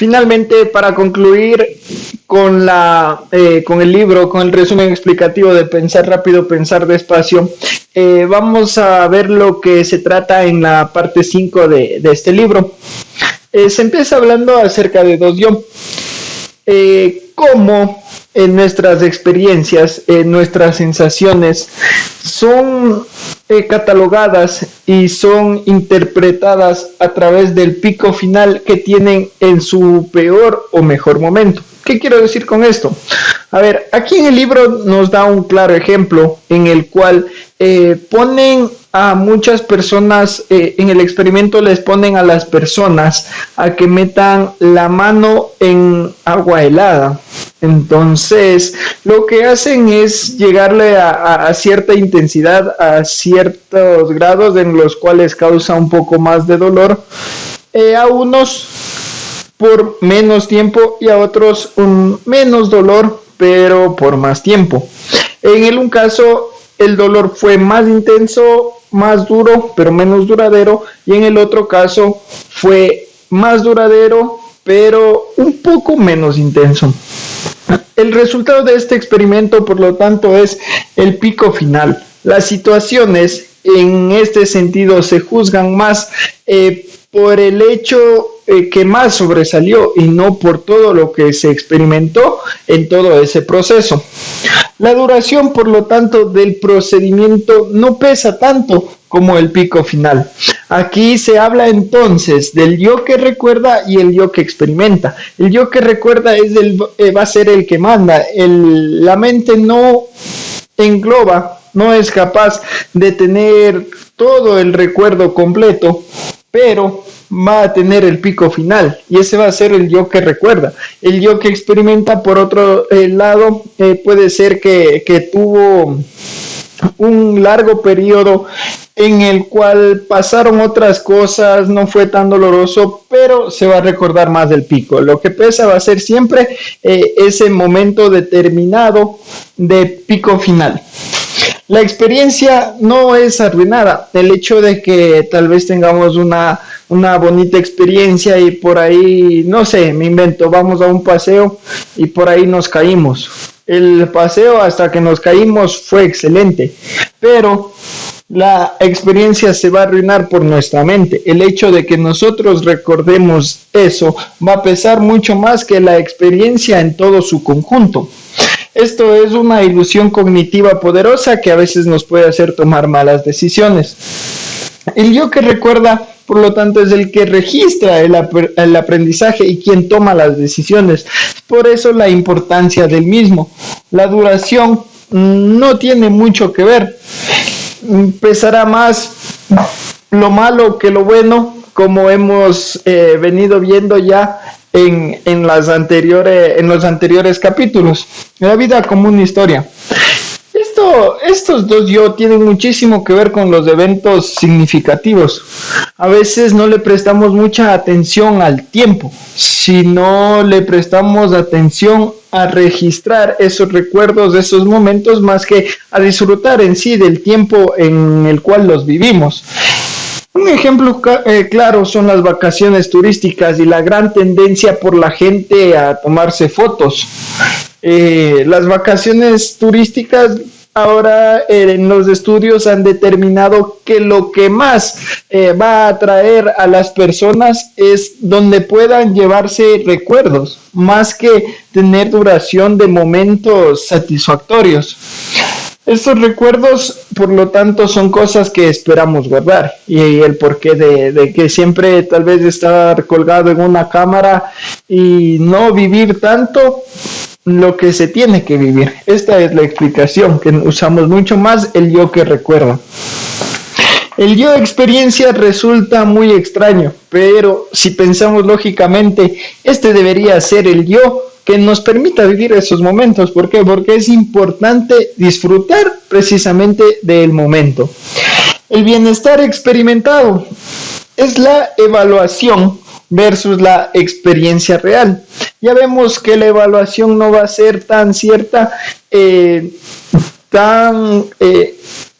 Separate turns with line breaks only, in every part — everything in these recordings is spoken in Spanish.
Finalmente, para concluir con el libro, con el resumen explicativo de Pensar rápido, pensar despacio, vamos a ver lo que se trata en la parte 5 de este libro. Se empieza hablando acerca de dos yo. Cómo en nuestras experiencias, nuestras sensaciones son catalogadas y son interpretadas a través del pico final que tienen en su peor o mejor momento. ¿Qué quiero decir con esto? A ver, aquí en el libro nos da un claro ejemplo en el cual ponen a muchas personas, en el experimento les ponen a las personas a que metan la mano en agua helada. Entonces, lo que hacen es llegarle a cierta intensidad, a ciertos grados en los cuales causa un poco más de dolor, a unos por menos tiempo y a otros menos dolor, pero por más tiempo. En un caso, el dolor fue más intenso, más duro, pero menos duradero, y en el otro caso fue más duradero, pero un poco menos intenso. El resultado de este experimento, por lo tanto, es el pico final. Las situaciones en este sentido se juzgan más por el hecho que más sobresalió y no por todo lo que se experimentó en todo ese proceso. La duración, por lo tanto, del procedimiento no pesa tanto como el pico final. Aquí se habla entonces del yo que recuerda y el yo que experimenta. El yo que recuerda va a ser el que manda. La mente no engloba, no es capaz de tener todo el recuerdo completo, pero va a tener el pico final y ese va a ser el yo que recuerda. El yo que experimenta, por otro lado, puede ser que tuvo un largo periodo en el cual pasaron otras cosas, no fue tan doloroso, pero se va a recordar más del pico. Lo que pesa va a ser siempre ese momento determinado de pico final. La experiencia no es arruinada. El hecho de que tal vez tengamos una bonita experiencia y por ahí, no sé, me invento, vamos a un paseo y por ahí nos caímos. El paseo hasta que nos caímos fue excelente, pero la experiencia se va a arruinar por nuestra mente. El hecho de que nosotros recordemos eso va a pesar mucho más que la experiencia en todo su conjunto. Esto es una ilusión cognitiva poderosa que a veces nos puede hacer tomar malas decisiones. El yo que recuerda, por lo tanto, es el que registra el aprendizaje y quien toma las decisiones. Por eso la importancia del mismo. La duración no tiene mucho que ver. Pesará más lo malo que lo bueno, como hemos venido viendo ya en los anteriores capítulos. La vida como una historia. Estos dos yo tienen muchísimo que ver con los eventos significativos. A veces no le prestamos mucha atención al tiempo, sino le prestamos atención a registrar esos recuerdos, esos momentos, más que a disfrutar en sí del tiempo en el cual los vivimos. Un ejemplo claro son las vacaciones turísticas y la gran tendencia por la gente a tomarse fotos. Las vacaciones turísticas ahora en los estudios han determinado que lo que más va a atraer a las personas es donde puedan llevarse recuerdos, más que tener duración de momentos satisfactorios. Estos recuerdos, por lo tanto, son cosas que esperamos guardar, y el porqué de que siempre tal vez estar colgado en una cámara y no vivir tanto lo que se tiene que vivir. Esta es la explicación, que usamos mucho más el yo que recuerda. El yo experiencia resulta muy extraño, pero si pensamos lógicamente, este debería ser el yo que nos permita vivir esos momentos. ¿Por qué? Porque es importante disfrutar precisamente del momento. El bienestar experimentado es la evaluación versus la experiencia real. Ya vemos que la evaluación no va a ser tan cierta,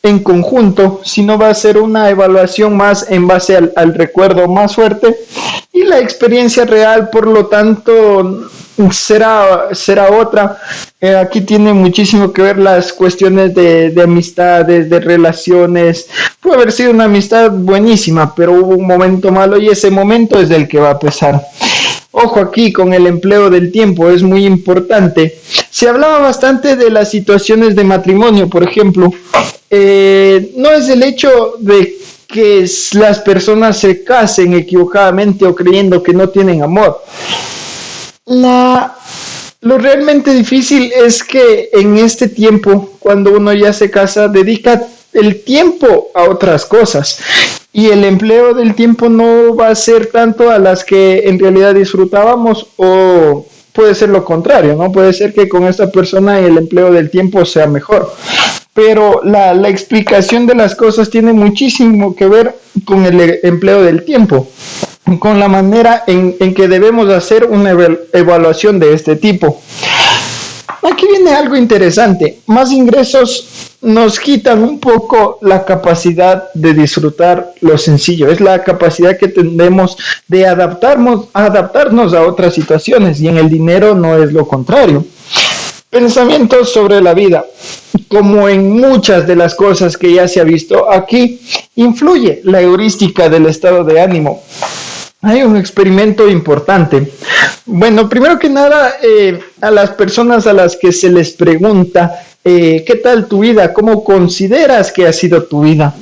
en conjunto, sino va a ser una evaluación más en base al recuerdo más fuerte, y la experiencia real, por lo tanto, será otra. Aquí tiene muchísimo que ver las cuestiones de amistades, de relaciones. Puede haber sido una amistad buenísima, pero hubo un momento malo y ese momento es el que va a pesar. Ojo aquí con el empleo del tiempo, es muy importante. Se hablaba bastante de las situaciones de matrimonio, por ejemplo. No es el hecho de que las personas se casen equivocadamente o creyendo que no tienen amor. Lo realmente difícil es que en este tiempo, cuando uno ya se casa, dedica el tiempo a otras cosas, y el empleo del tiempo no va a ser tanto a las que en realidad disfrutábamos, o puede ser lo contrario, ¿no? Puede ser que con esta persona el empleo del tiempo sea mejor. Pero la explicación de las cosas tiene muchísimo que ver con el empleo del tiempo, con la manera en que debemos hacer una evaluación de este tipo. Aquí viene algo interesante. Más ingresos nos quitan un poco la capacidad de disfrutar lo sencillo. Es la capacidad que tenemos de adaptarnos a otras situaciones, y en el dinero no es lo contrario. Pensamientos sobre la vida. Como en muchas de las cosas que ya se ha visto aquí, influye la heurística del estado de ánimo. Hay un experimento importante. Bueno, primero que nada, a las personas a las que se les pregunta, ¿qué tal tu vida? ¿Cómo consideras que ha sido tu vida?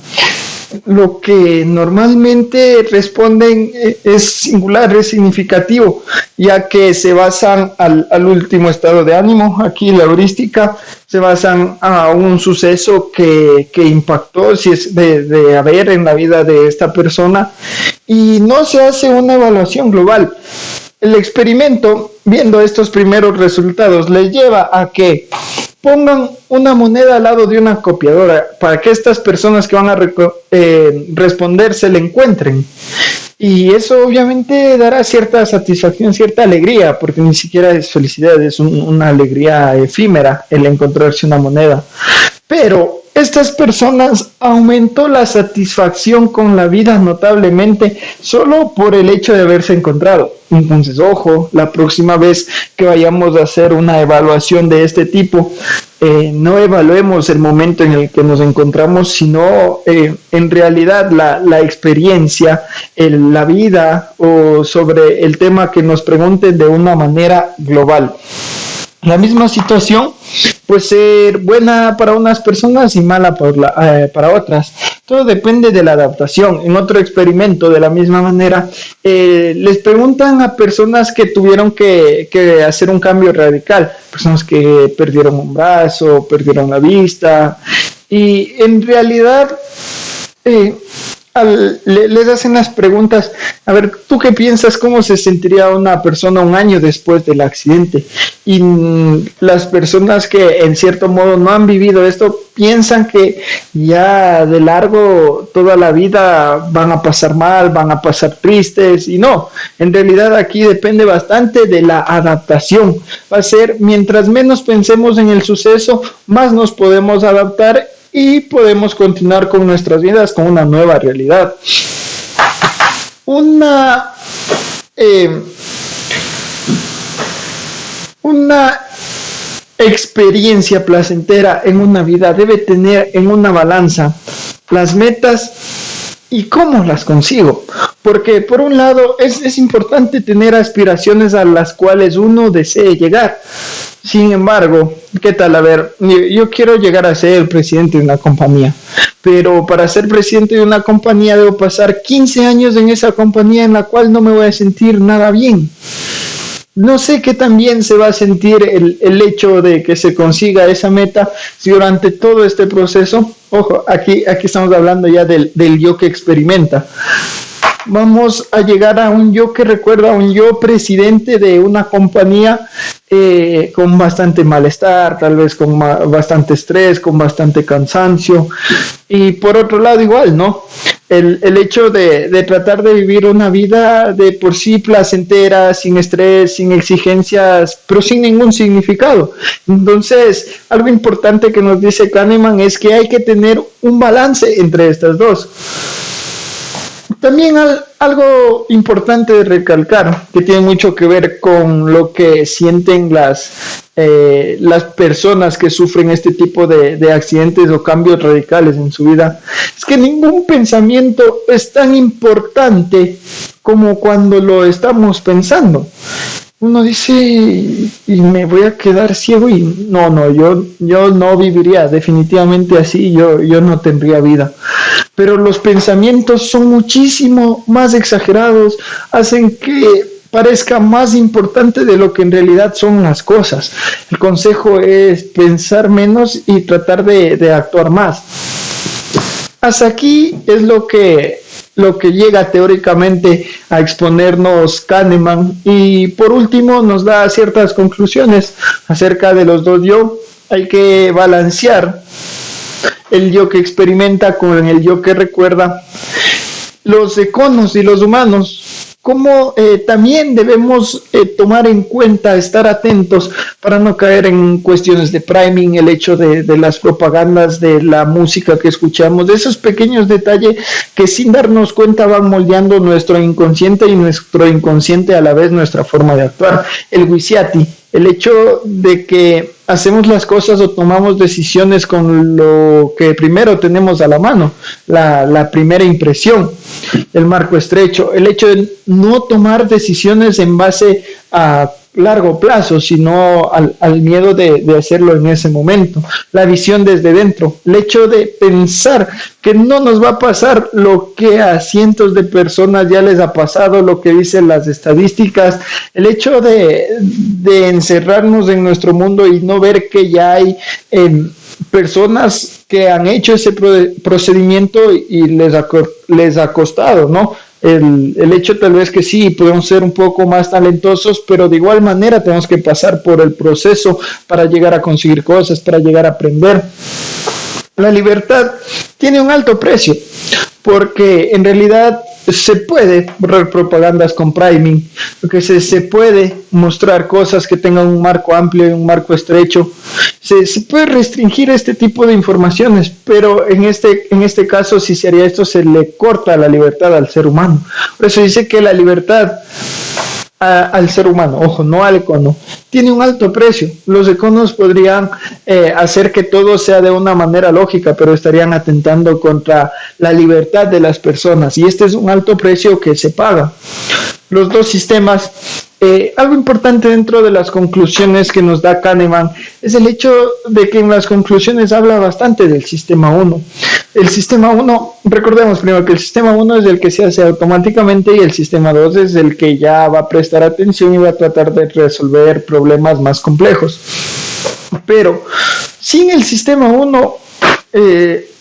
Lo que normalmente responden es singular, es significativo, ya que se basan al último estado de ánimo. Aquí la heurística se basan a un suceso que impactó, si es de haber en la vida de esta persona, y no se hace una evaluación global. El experimento, viendo estos primeros resultados, les lleva a que pongan una moneda al lado de una copiadora para que estas personas que van a responder se le encuentren. Y eso obviamente dará cierta satisfacción, cierta alegría, porque ni siquiera es felicidad, es una alegría efímera el encontrarse una moneda. Pero estas personas aumentó la satisfacción con la vida notablemente solo por el hecho de haberse encontrado. Entonces, ojo, la próxima vez que vayamos a hacer una evaluación de este tipo, no evaluemos el momento en el que nos encontramos, sino en realidad la experiencia, la vida, o sobre el tema que nos pregunten de una manera global. La misma situación puede ser buena para unas personas y mala para otras. Todo depende de la adaptación. En otro experimento, de la misma manera, les preguntan a personas que tuvieron que hacer un cambio radical, personas que perdieron un brazo, perdieron la vista, y en realidad les hacen las preguntas: a ver, ¿tú qué piensas? ¿Cómo se sentiría una persona un año después del accidente? Y las personas que en cierto modo no han vivido esto piensan que ya de largo toda la vida van a pasar mal, van a pasar tristes, y no, en realidad aquí depende bastante de la adaptación. Va a ser, mientras menos pensemos en el suceso, más nos podemos adaptar y podemos continuar con nuestras vidas con una nueva realidad. Una experiencia placentera en una vida debe tener en una balanza las metas y cómo las consigo. Porque por un lado es importante tener aspiraciones a las cuales uno desee llegar. Sin embargo, ¿qué tal? A ver, yo quiero llegar a ser el presidente de una compañía, pero para ser presidente de una compañía debo pasar 15 años en esa compañía en la cual no me voy a sentir nada bien. No sé qué tan bien se va a sentir el hecho de que se consiga esa meta si durante todo este proceso, ojo, aquí estamos hablando ya del yo que experimenta. vamos a llegar a un yo que recuerda a un yo presidente de una compañía con bastante malestar, tal vez con bastante estrés, con bastante cansancio. Y por otro lado igual, ¿no? El hecho de tratar de vivir una vida de por sí placentera, sin estrés, sin exigencias, pero sin ningún significado. Entonces, algo importante que nos dice Kahneman es que hay que tener un balance entre estas dos. También algo importante de recalcar, que tiene mucho que ver con lo que sienten las personas que sufren este tipo de accidentes o cambios radicales en su vida, es que ningún pensamiento es tan importante como cuando lo estamos pensando. Uno dice, y me voy a quedar ciego, y no, yo no viviría definitivamente así, yo no tendría vida. Pero los pensamientos son muchísimo más exagerados, hacen que parezca más importante de lo que en realidad son las cosas. El consejo es pensar menos y tratar de actuar más. Hasta aquí es lo que llega teóricamente a exponernos Kahneman, y por último nos da ciertas conclusiones acerca de los dos yo. Hay que balancear el yo que experimenta con el yo que recuerda. Los econos y los humanos, como también debemos tomar en cuenta, estar atentos para no caer en cuestiones de priming, el hecho de las propagandas, de la música que escuchamos, de esos pequeños detalles que sin darnos cuenta van moldeando nuestro inconsciente, y nuestro inconsciente a la vez nuestra forma de actuar. El Wishyati, el hecho de que hacemos las cosas o tomamos decisiones con lo que primero tenemos a la mano, la primera impresión. El marco estrecho, el hecho de no tomar decisiones en base a largo plazo, sino al miedo de hacerlo en ese momento. La visión desde dentro, el hecho de pensar que no nos va a pasar lo que a cientos de personas ya les ha pasado, lo que dicen las estadísticas, el hecho de encerrarnos en nuestro mundo y no ver que ya hay personas que han hecho ese procedimiento y les ha costado, ¿no? El hecho tal vez que sí, podemos ser un poco más talentosos, pero de igual manera tenemos que pasar por el proceso para llegar a conseguir cosas, para llegar a aprender. La libertad tiene un alto precio, porque en realidad se puede borrar propagandas con priming, porque se puede mostrar cosas que tengan un marco amplio y un marco estrecho. Se puede restringir este tipo de informaciones, pero en este caso, si se haría esto, se le corta la libertad al ser humano. Por eso dice que la libertad al ser humano, ojo, no al econo, tiene un alto precio. Los econos podrían hacer que todo sea de una manera lógica, pero estarían atentando contra la libertad de las personas, y este es un alto precio que se paga. Los dos sistemas, algo importante dentro de las conclusiones que nos da Kahneman es el hecho de que en las conclusiones habla bastante del sistema 1. El sistema 1, recordemos primero que el sistema 1 es el que se hace automáticamente, y el sistema 2 es el que ya va a prestar atención y va a tratar de resolver problemas más complejos. Pero sin el sistema 1,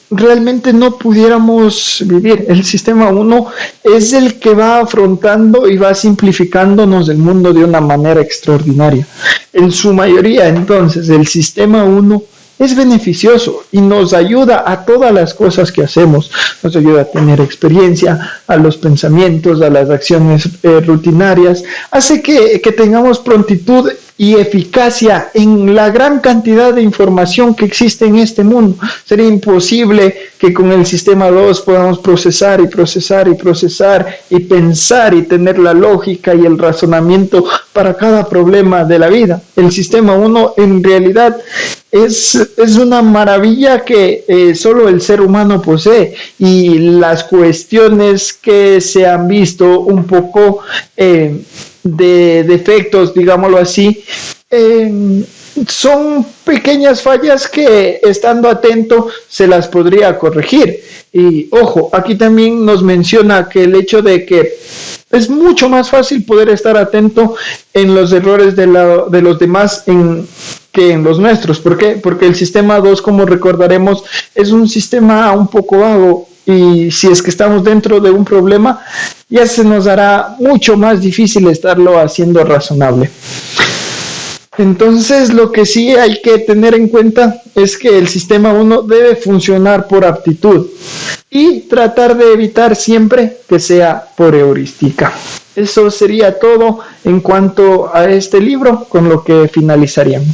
realmente no pudiéramos vivir. El sistema 1 es el que va afrontando y va simplificándonos el mundo de una manera extraordinaria. En su mayoría, entonces, el sistema 1 es beneficioso y nos ayuda a todas las cosas que hacemos. Nos ayuda a tener experiencia, a los pensamientos, a las acciones rutinarias. Hace que tengamos prontitud y eficacia en la gran cantidad de información que existe en este mundo. Sería imposible que con el sistema 2 podamos procesar y procesar y procesar y pensar y tener la lógica y el razonamiento para cada problema de la vida. El sistema 1 en realidad es una maravilla que solo el ser humano posee, y las cuestiones que se han visto un poco de defectos, digámoslo así, son pequeñas fallas que, estando atento, se las podría corregir. Y ojo, aquí también nos menciona que el hecho de que es mucho más fácil poder estar atento en los errores de los demás que en los nuestros. ¿Por qué? Porque el sistema 2, como recordaremos, es un sistema un poco vago. y si es que estamos dentro de un problema, ya se nos hará mucho más difícil estarlo haciendo razonable. Entonces, lo que sí hay que tener en cuenta es que el sistema 1 debe funcionar por aptitud y tratar de evitar siempre que sea por heurística. Eso sería todo en cuanto a este libro, con lo que finalizaríamos.